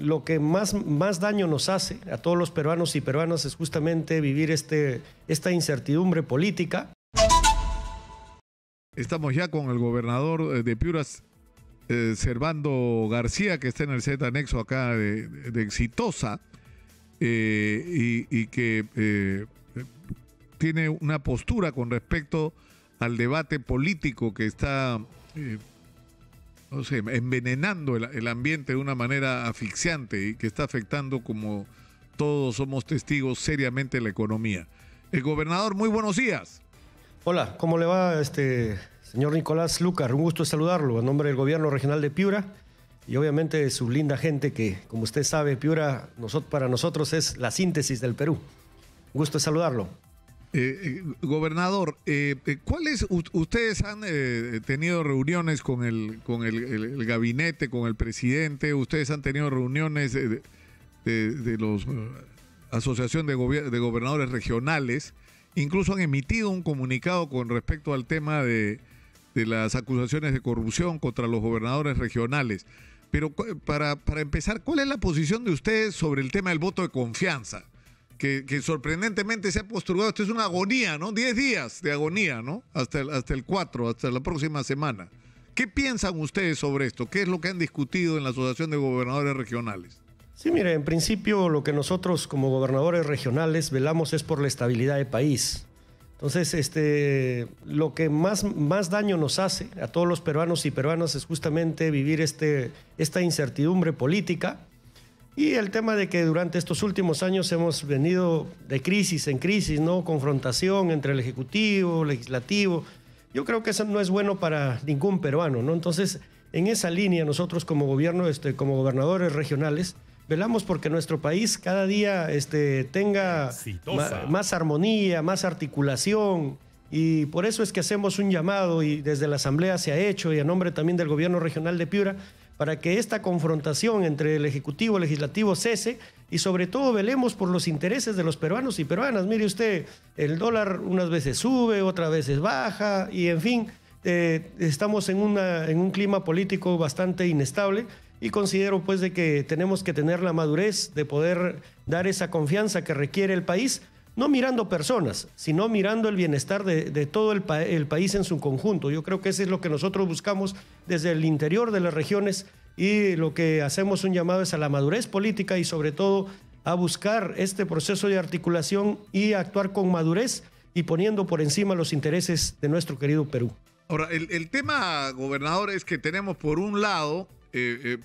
lo que más daño nos hace a todos los peruanos y peruanas es justamente vivir esta incertidumbre política. Estamos ya con el gobernador de Piura, Servando García, que está en el set anexo acá de Exitosa, y que tiene una postura con respecto al debate político que está, no sé, envenenando el ambiente de una manera asfixiante y que está afectando, como todos somos testigos, seriamente la economía. El gobernador, muy buenos días. Hola, ¿cómo le va, señor Nicolás Lucar? Un gusto saludarlo a nombre del gobierno regional de Piura y obviamente su linda gente que, como usted sabe, Piura para nosotros es la síntesis del Perú. Un gusto saludarlo. Gobernador, ustedes han tenido reuniones con el gabinete, con el presidente, ustedes han tenido reuniones de los asociación de gobernadores regionales, incluso han emitido un comunicado con respecto al tema de las acusaciones de corrupción contra los gobernadores regionales. Pero para empezar, ¿cuál es la posición de ustedes sobre el tema del voto de confianza? Que sorprendentemente se ha postergado. Esto es una agonía, ¿no? 10 días de agonía, ¿no? Hasta el 4, hasta la próxima semana. ¿Qué piensan ustedes sobre esto? ¿Qué es lo que han discutido en la Asociación de Gobernadores Regionales? Sí, mire, en principio lo que nosotros como gobernadores regionales velamos es por la estabilidad del país. Entonces, lo que más daño nos hace a todos los peruanos y peruanas es justamente vivir esta incertidumbre política y el tema de que durante estos últimos años hemos venido de crisis en crisis, ¿no? Confrontación entre el Ejecutivo, Legislativo. Yo creo que eso no es bueno para ningún peruano, ¿no? Entonces, en esa línea nosotros como gobierno, como gobernadores regionales, velamos porque nuestro país cada día tenga más armonía, más articulación, y por eso es que hacemos un llamado y desde la Asamblea se ha hecho, y a nombre también del Gobierno Regional de Piura, para que esta confrontación entre el Ejecutivo y el Legislativo cese y sobre todo velemos por los intereses de los peruanos y peruanas. Mire usted, el dólar unas veces sube, otras veces baja y en fin, estamos en un clima político bastante inestable. Y considero pues de que tenemos que tener la madurez de poder dar esa confianza que requiere el país, no mirando personas, sino mirando el bienestar de todo el país en su conjunto. Yo creo que eso es lo que nosotros buscamos desde el interior de las regiones y lo que hacemos un llamado es a la madurez política y sobre todo a buscar este proceso de articulación y actuar con madurez y poniendo por encima los intereses de nuestro querido Perú. Ahora, el tema, gobernador, es que tenemos por un lado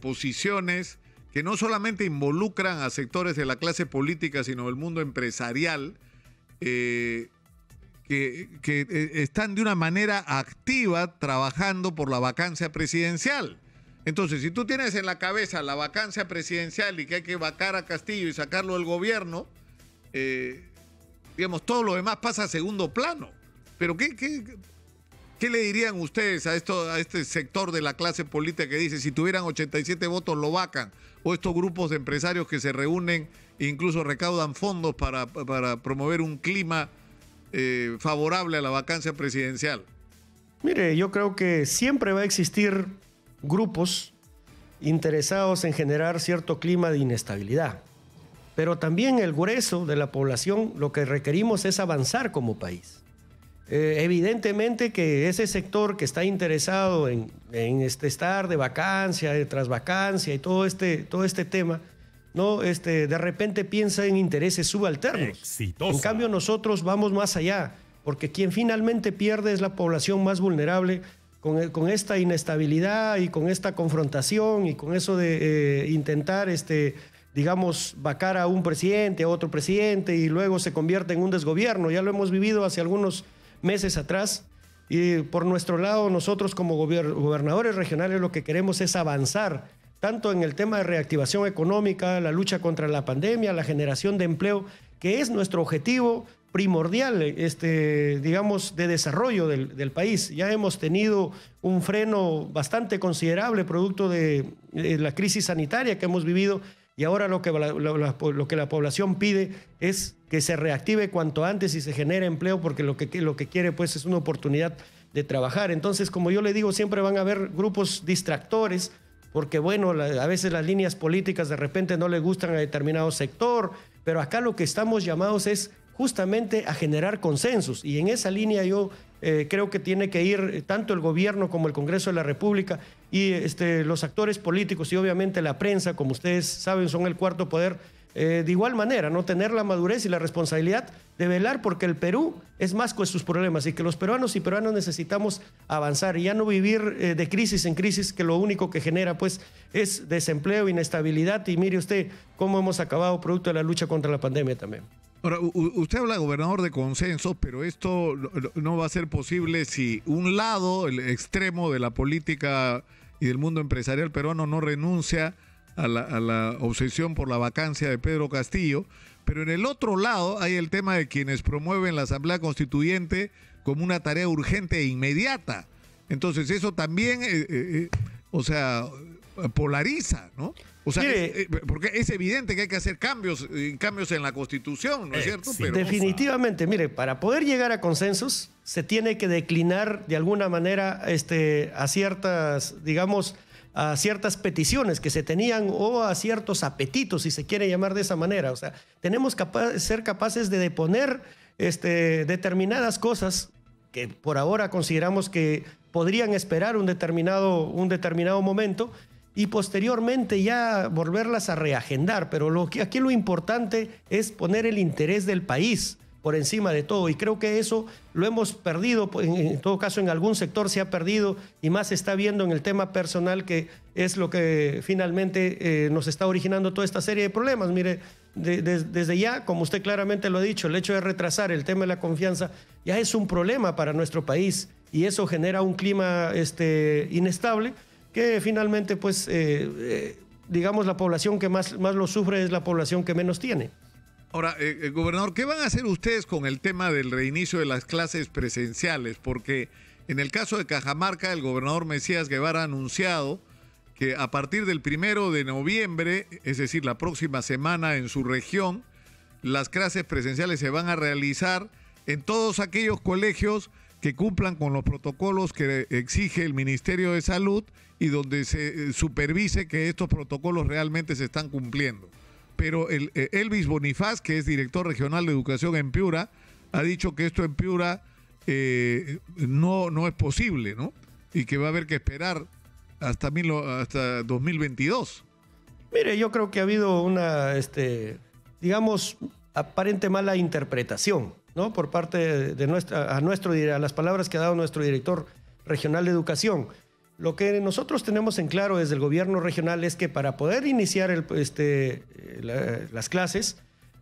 posiciones que no solamente involucran a sectores de la clase política, sino del mundo empresarial, que están de una manera activa trabajando por la vacancia presidencial. Entonces, si tú tienes en la cabeza la vacancia presidencial y que hay que vacar a Castillo y sacarlo del gobierno, digamos, todo lo demás pasa a segundo plano. Pero ¿qué le dirían ustedes a este sector de la clase política que dice si tuvieran 87 votos lo vacan? O estos grupos de empresarios que se reúnen e incluso recaudan fondos para promover un clima favorable a la vacancia presidencial. Mire, yo creo que siempre va a existir grupos interesados en generar cierto clima de inestabilidad. Pero también el grueso de la población lo que requerimos es avanzar como país. Evidentemente que ese sector que está interesado en estar de vacancia, tras vacancia y todo este tema, ¿no? De repente piensa en intereses subalternos. Exitosa. En cambio nosotros vamos más allá, porque quien finalmente pierde es la población más vulnerable con esta inestabilidad y con esta confrontación y con eso de intentar digamos, vacar a un presidente, a otro presidente y luego se convierte en un desgobierno. Ya lo hemos vivido hace algunos meses atrás y por nuestro lado nosotros como gobernadores regionales lo que queremos es avanzar tanto en el tema de reactivación económica, la lucha contra la pandemia, la generación de empleo, que es nuestro objetivo primordial, digamos, de desarrollo del país. Ya hemos tenido un freno bastante considerable producto de la crisis sanitaria que hemos vivido. Y ahora lo que la población pide es que se reactive cuanto antes y se genere empleo porque lo que quiere pues es una oportunidad de trabajar. Entonces, como yo le digo, siempre van a haber grupos distractores porque bueno, a veces las líneas políticas de repente no le gustan a determinado sector, pero acá lo que estamos llamados es justamente a generar consensos, y en esa línea yo creo que tiene que ir tanto el gobierno como el Congreso de la República y los actores políticos y obviamente la prensa, como ustedes saben, son el cuarto poder. De igual manera, no tener la madurez y la responsabilidad de velar porque el Perú es más con sus problemas y que los peruanos y peruanas necesitamos avanzar y ya no vivir de crisis en crisis, que lo único que genera pues es desempleo, inestabilidad, y mire usted cómo hemos acabado producto de la lucha contra la pandemia también. Ahora, usted habla, gobernador, de consenso, pero esto no va a ser posible si un lado, el extremo de la política y del mundo empresarial peruano, no renuncia a la obsesión por la vacancia de Pedro Castillo, pero en el otro lado hay el tema de quienes promueven la Asamblea Constituyente como una tarea urgente e inmediata. Entonces eso también, polariza, ¿no? O sea, porque es evidente que hay que hacer cambios en la Constitución, ¿no es cierto? Pero, definitivamente, mire, para poder llegar a consensos se tiene que declinar de alguna manera a ciertas, digamos, a ciertas peticiones que se tenían o a ciertos apetitos, si se quiere llamar de esa manera. O sea, tenemos que ser capaces de deponer determinadas cosas que por ahora consideramos que podrían esperar un determinado momento y posteriormente ya volverlas a reagendar. Pero aquí lo importante es poner el interés del país por encima de todo, y creo que eso lo hemos perdido, en todo caso en algún sector se ha perdido, y más se está viendo en el tema personal, que es lo que finalmente nos está originando toda esta serie de problemas. Mire, desde ya, como usted claramente lo ha dicho, el hecho de retrasar el tema de la confianza ya es un problema para nuestro país, y eso genera un clima inestable que finalmente, pues, digamos, la población que más lo sufre es la población que menos tiene. Ahora, gobernador, ¿qué van a hacer ustedes con el tema del reinicio de las clases presenciales? Porque en el caso de Cajamarca, el gobernador Mesías Guevara ha anunciado que a partir del 1 de noviembre, es decir, la próxima semana en su región, las clases presenciales se van a realizar en todos aquellos colegios que cumplan con los protocolos que exige el Ministerio de Salud y donde se supervise que estos protocolos realmente se están cumpliendo. Pero Elvis Bonifaz, que es director regional de educación en Piura, ha dicho que esto en Piura no es posible, ¿no? Y que va a haber que esperar hasta 2022. Mire, yo creo que ha habido una, digamos, aparente mala interpretación, ¿no? Por parte de a las palabras que ha dado nuestro director regional de educación. Lo que nosotros tenemos en claro desde el gobierno regional es que para poder iniciar las clases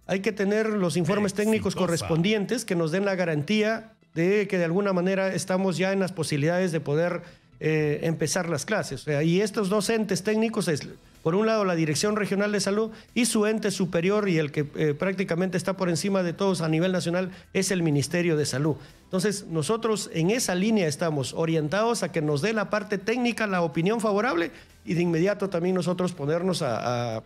hay que tener los informes técnicos correspondientes que nos den la garantía de que de alguna manera estamos ya en las posibilidades de poder empezar las clases. O sea, y estos dos entes técnicos es, por un lado, la Dirección Regional de Salud, y su ente superior y el que prácticamente está por encima de todos a nivel nacional es el Ministerio de Salud. Entonces, nosotros en esa línea estamos orientados a que nos dé la parte técnica, la opinión favorable, y de inmediato también nosotros ponernos a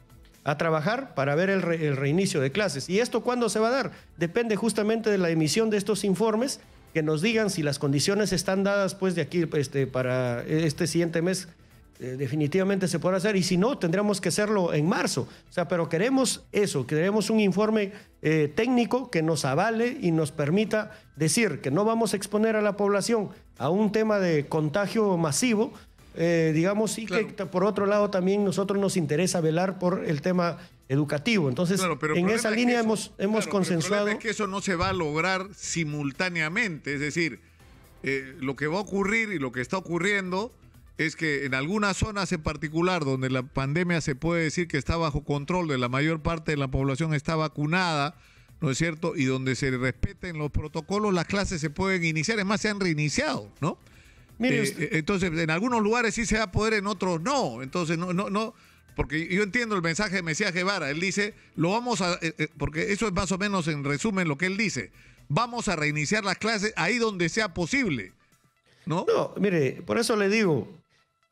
trabajar para ver el reinicio de clases. ¿Y esto cuándo se va a dar? Depende justamente de la emisión de estos informes, que nos digan si las condiciones están dadas pues de aquí para este siguiente mes. Definitivamente se podrá hacer, y si no, tendremos que hacerlo en marzo. O sea, pero queremos eso, queremos un informe técnico que nos avale y nos permita decir que no vamos a exponer a la población a un tema de contagio masivo, digamos, y claro, que por otro lado también nosotros nos interesa velar por el tema educativo. Entonces, claro, en esa línea hemos consensuado. El problema es que eso no se va a lograr simultáneamente, es decir, lo que va a ocurrir y lo que está ocurriendo es que en algunas zonas en particular donde la pandemia se puede decir que está bajo control, de la mayor parte de la población está vacunada, ¿no es cierto? Y donde se respeten los protocolos, las clases se pueden iniciar, es más, se han reiniciado, ¿no? Mire entonces, en algunos lugares sí se va a poder, en otros no. Entonces, no, porque yo entiendo el mensaje de Mesías Guevara. Él dice, lo vamos a, porque eso es más o menos en resumen lo que él dice, vamos a reiniciar las clases ahí donde sea posible, ¿no? No, mire, por eso le digo,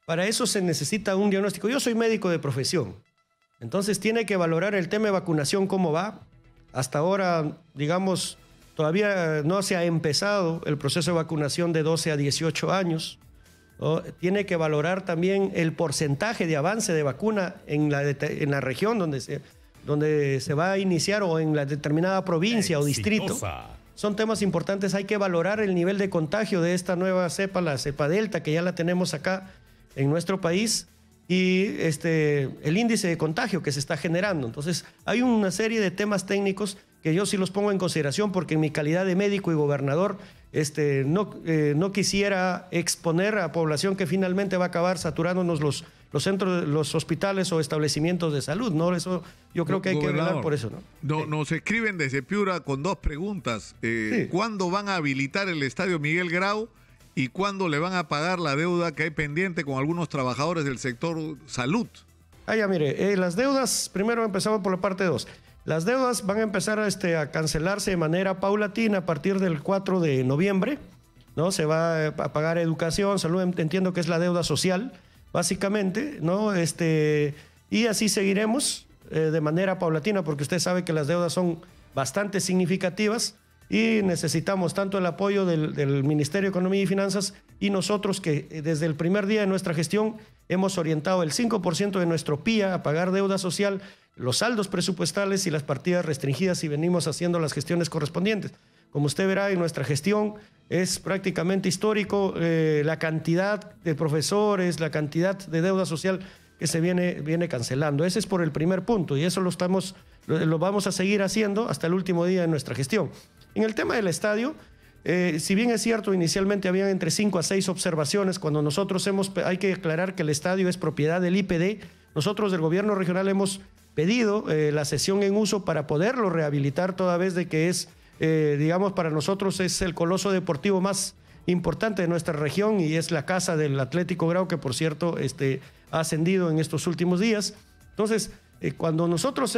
para eso se necesita un diagnóstico. Yo soy médico de profesión, entonces tiene que valorar el tema de vacunación, cómo va. Hasta ahora, digamos, todavía no se ha empezado el proceso de vacunación de 12 a 18 años. ¿no? Tiene que valorar también el porcentaje de avance de vacuna en la región donde se va a iniciar o en la determinada provincia o distrito. Son temas importantes. Hay que valorar el nivel de contagio de esta nueva cepa, la cepa Delta, que ya la tenemos acá en nuestro país, y el índice de contagio que se está generando. Entonces, hay una serie de temas técnicos que yo sí los pongo en consideración porque en mi calidad de médico y gobernador no quisiera exponer a población que finalmente va a acabar saturándonos los centros, los hospitales o establecimientos de salud, ¿no? Eso yo creo que hay que velar por eso, ¿no? Nos escriben desde Piura con dos preguntas. Sí. ¿Cuándo van a habilitar el estadio Miguel Grau y cuándo le van a pagar la deuda que hay pendiente con algunos trabajadores del sector salud? Ya mire, las deudas, primero empezamos por la parte 2. Las deudas van a empezar a cancelarse de manera paulatina a partir del 4 de noviembre, ¿no? Se va a pagar educación, salud, entiendo que es la deuda social, básicamente, ¿no? Y así seguiremos de manera paulatina, porque usted sabe que las deudas son bastante significativas y necesitamos tanto el apoyo del Ministerio de Economía y Finanzas y nosotros que desde el primer día de nuestra gestión hemos orientado el 5% de nuestro PIA a pagar deuda social, los saldos presupuestales y las partidas restringidas, y venimos haciendo las gestiones correspondientes. Como usted verá, en nuestra gestión es prácticamente histórico la cantidad de profesores, la cantidad de deuda social que se viene cancelando. Ese es por el primer punto y eso lo vamos a seguir haciendo hasta el último día de nuestra gestión. En el tema del estadio, si bien es cierto, inicialmente habían entre 5 a 6 observaciones, cuando nosotros hay que aclarar que el estadio es propiedad del IPD, nosotros del gobierno regional hemos pedido la cesión en uso para poderlo rehabilitar, toda vez de que es, digamos, para nosotros es el coloso deportivo más importante de nuestra región y es la casa del Atlético Grau, que por cierto ha ascendido en estos últimos días. Entonces, cuando nosotros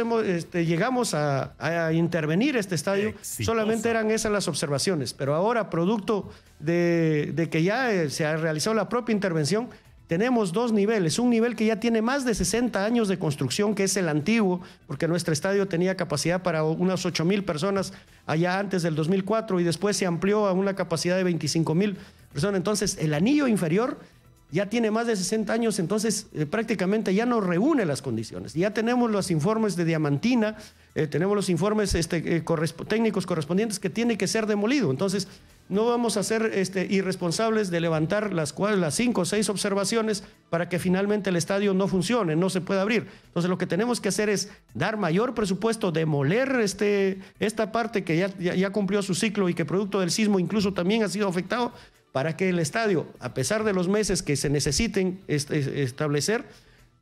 llegamos a intervenir este estadio, solamente eran esas las observaciones, pero ahora, producto de que ya se ha realizado la propia intervención, tenemos dos niveles. Un nivel que ya tiene más de 60 años de construcción, que es el antiguo, porque nuestro estadio tenía capacidad para unas 8,000 personas allá antes del 2004 y después se amplió a una capacidad de 25,000 personas. Entonces, el anillo inferior ya tiene más de 60 años, entonces prácticamente ya no reúne las condiciones. Ya tenemos los informes de Diamantina, tenemos los informes técnicos correspondientes que tiene que ser demolido. Entonces, no vamos a ser irresponsables de levantar las 5 o 6 observaciones para que finalmente el estadio no funcione, no se pueda abrir. Entonces, lo que tenemos que hacer es dar mayor presupuesto, demoler esta parte que ya cumplió su ciclo y que producto del sismo incluso también ha sido afectado, para que el estadio, a pesar de los meses que se necesiten establecer,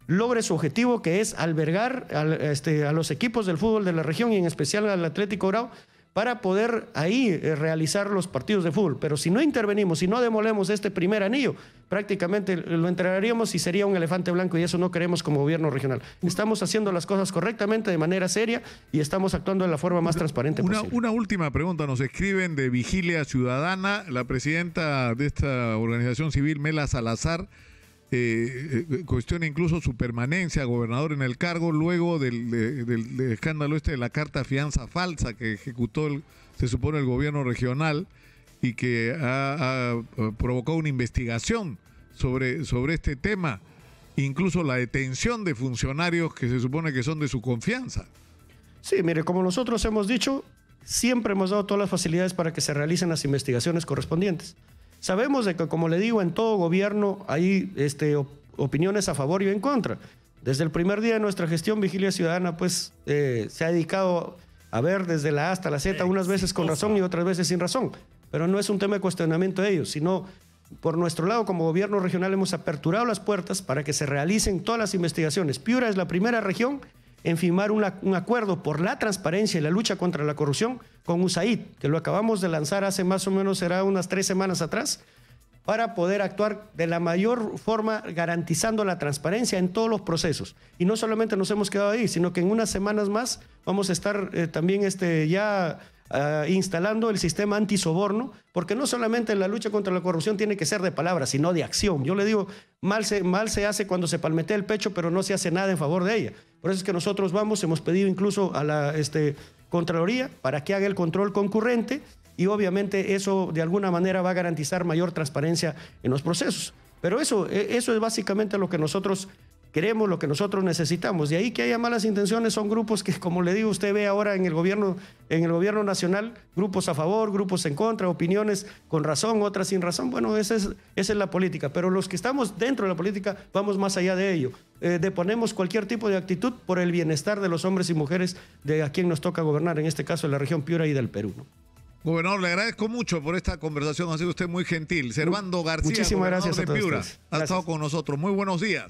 logre su objetivo, que es albergar a los equipos del fútbol de la región y en especial al Atlético Grau, para poder ahí realizar los partidos de fútbol. Pero si no intervenimos, si no demolemos este primer anillo, prácticamente lo entregaríamos y sería un elefante blanco, y eso no queremos como gobierno regional. Estamos haciendo las cosas correctamente, de manera seria, y estamos actuando de la forma más transparente posible. Una última pregunta. Nos escriben de Vigilia Ciudadana. La presidenta de esta organización civil, Mela Salazar, cuestiona incluso su permanencia, gobernador, en el cargo luego del escándalo de la carta fianza falsa que ejecutó se supone el gobierno regional y que ha provocado una investigación sobre este tema, incluso la detención de funcionarios que se supone que son de su confianza. Sí, mire, como nosotros hemos dicho, siempre hemos dado todas las facilidades para que se realicen las investigaciones correspondientes. Sabemos de que, como le digo, en todo gobierno hay opiniones a favor y en contra. Desde el primer día de nuestra gestión, Vigilia Ciudadana, pues, se ha dedicado a ver desde la A hasta la Z, unas veces con razón y otras veces sin razón. Pero no es un tema de cuestionamiento de ellos, sino por nuestro lado, como gobierno regional, hemos aperturado las puertas para que se realicen todas las investigaciones. Piura es la primera región en firmar un acuerdo por la transparencia y la lucha contra la corrupción con USAID, que lo acabamos de lanzar hace más o menos, será unas 3 semanas atrás, para poder actuar de la mayor forma garantizando la transparencia en todos los procesos. Y no solamente nos hemos quedado ahí, sino que en unas semanas más vamos a estar también instalando el sistema antisoborno, porque no solamente la lucha contra la corrupción tiene que ser de palabras, sino de acción. Yo le digo, mal se hace cuando se palmetea el pecho, pero no se hace nada en favor de ella. Por eso es que nosotros hemos pedido incluso a la Contraloría para que haga el control concurrente, y obviamente eso de alguna manera va a garantizar mayor transparencia en los procesos. Pero eso es básicamente lo que nosotros queremos, lo que nosotros necesitamos. De ahí que haya malas intenciones son grupos que, como le digo, usted ve ahora en el gobierno nacional, grupos a favor, grupos en contra, opiniones con razón, otras sin razón. Bueno, esa es la política. Pero los que estamos dentro de la política vamos más allá de ello. Deponemos cualquier tipo de actitud por el bienestar de los hombres y mujeres de a quien nos toca gobernar, en este caso de la región Piura y del Perú, ¿no? Gobernador, le agradezco mucho por esta conversación, ha sido usted muy gentil. Servando García, muchísimas gracias de Piura, ustedes. ha estado con nosotros. Muy buenos días.